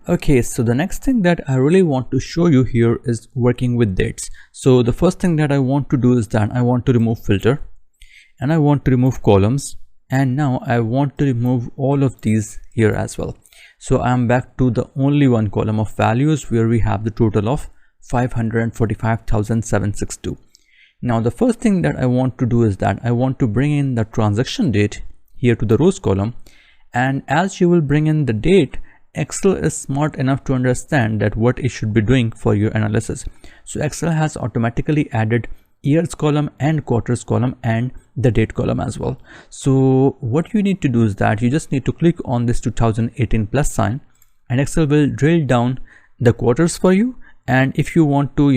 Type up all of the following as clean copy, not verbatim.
Okay, so the next thing that I really want to show you here is working with dates. So the first thing that I want to do is that I want to remove filter and I want to remove columns, and now I want to remove all of these here as well. So I'm back to the only one column of values where we have the total of 545,762. Now the first thing that I want to do is that I want to bring in the transaction date here to the rows column, and as you will bring in the date, Excel is smart enough to understand that what it should be doing for your analysis. So Excel has automatically added years column and quarters column and the date column as well. So what you need to do is that you just need to click on this 2018 plus sign, and Excel will drill down the quarters for you. And if you want to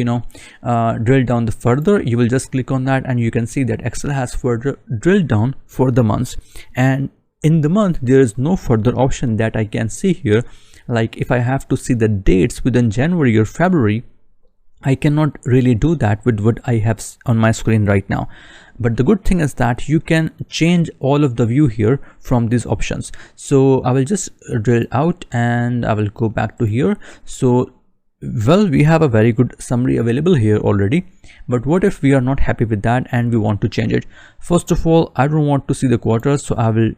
drill down the further, you will just click on that, and you can see that Excel has further drilled down for the months. And in the month there is no further option that I can see here. Like if I have to see the dates within January or February, I cannot really do that with what I have on my screen right now. But the good thing is that you can change all of the view here from these options. So I will just drill out and I will go back to here. So well, we have a very good summary available here already, but what if we are not happy with that and we want to change it? First of all, I don't want to see the quarters, so I will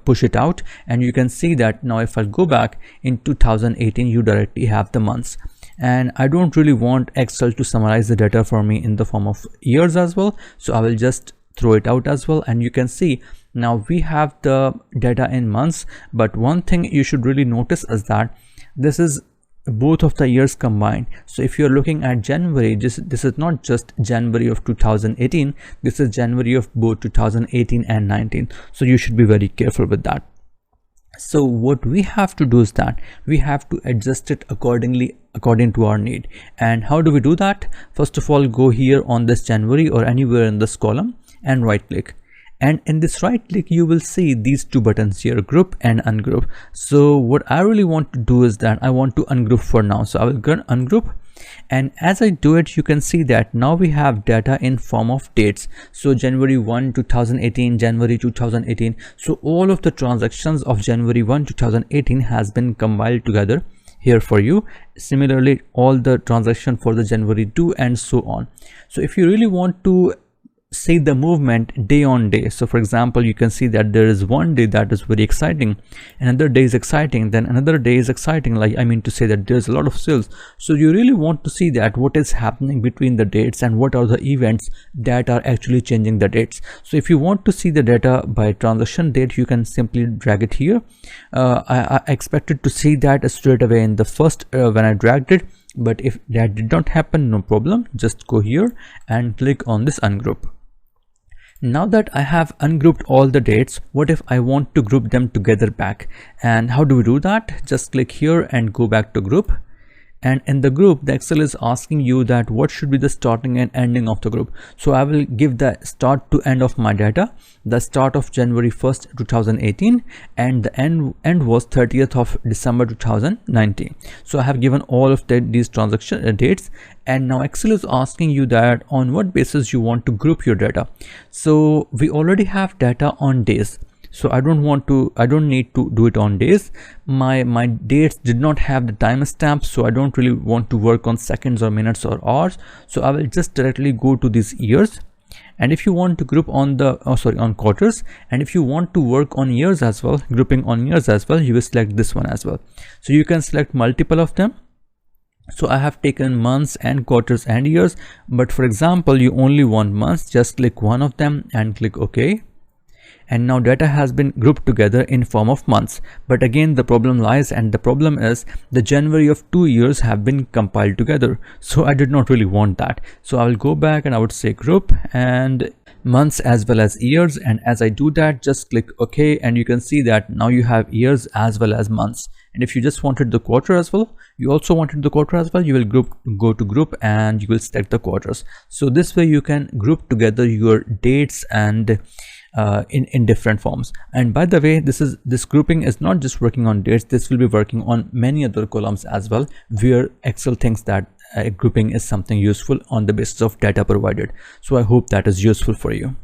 push it out, and you can see that now if I go back in 2018, you directly have the months. And I don't really want Excel to summarize the data for me in the form of years as well, so I will just throw it out as well. And you can see now we have the data in months, but one thing you should really notice is that this is both of the years combined. So if you're looking at January, this is not just January of 2018, this is January of both 2018 and 19. So you should be very careful with that. So what we have to do is that we have to adjust it accordingly, according to our need. And how do we do that? First of all, go here on this January or anywhere in this column and right click. And in this right click, you will see these two buttons here, group and ungroup. So what I really want to do is that I want to ungroup for now. So I will go ungroup. And as I do it, you can see that now we have data in form of dates. So January 1, 2018, January 2018. So all of the transactions of January 1, 2018 has been compiled together here for you. Similarly, all the transaction for the January 2 and so on. So if you really want to see the movement day on day, so for example, you can see that there is one day that is very exciting, another day is exciting, then another day is exciting, like I mean to say that there's a lot of sales. So you really want to see that what is happening between the dates and what are the events that are actually changing the dates. So if you want to see the data by transaction date, you can simply drag it here. I expected to see that straight away in the first when I dragged it, but if that did not happen, no problem, just go here and click on this ungroup. Now that I have ungrouped all the dates, what if I want to group them together back? And how do we do that? Just click here and go back to group. And in the group, the Excel is asking you that what should be the starting and ending of the group. So I will give the start to end of my data. The start of January 1st, 2018, and the end was 30th of December 2019. So I have given all of these transaction dates, and now Excel is asking you that on what basis you want to group your data. So we already have data on days. So I don't need to do it on days. My dates did not have the timestamp, so I don't really want to work on seconds or minutes or hours. So I will just directly go to these years. And if you want to group on the on quarters, and if you want to work on years as well, grouping on years as well, you will select this one as well. So you can select multiple of them. So I have taken months and quarters and years, but for example, you only want months, just click one of them and click OK. And now data has been grouped together in form of months. But again, the problem lies, and the problem is the January of 2 years have been compiled together. So I did not really want that. So I will go back and I would say group and months as well as years. And as I do that, just click OK, and you can see that now you have years as well as months. And if you just wanted the quarter as well, you also wanted the quarter as well, you will go to group and you will select the quarters. So this way you can group together your dates and in different forms. And by the way, this grouping is not just working on dates, this will be working on many other columns as well, where Excel thinks that grouping is something useful on the basis of data provided. So I hope that is useful for you.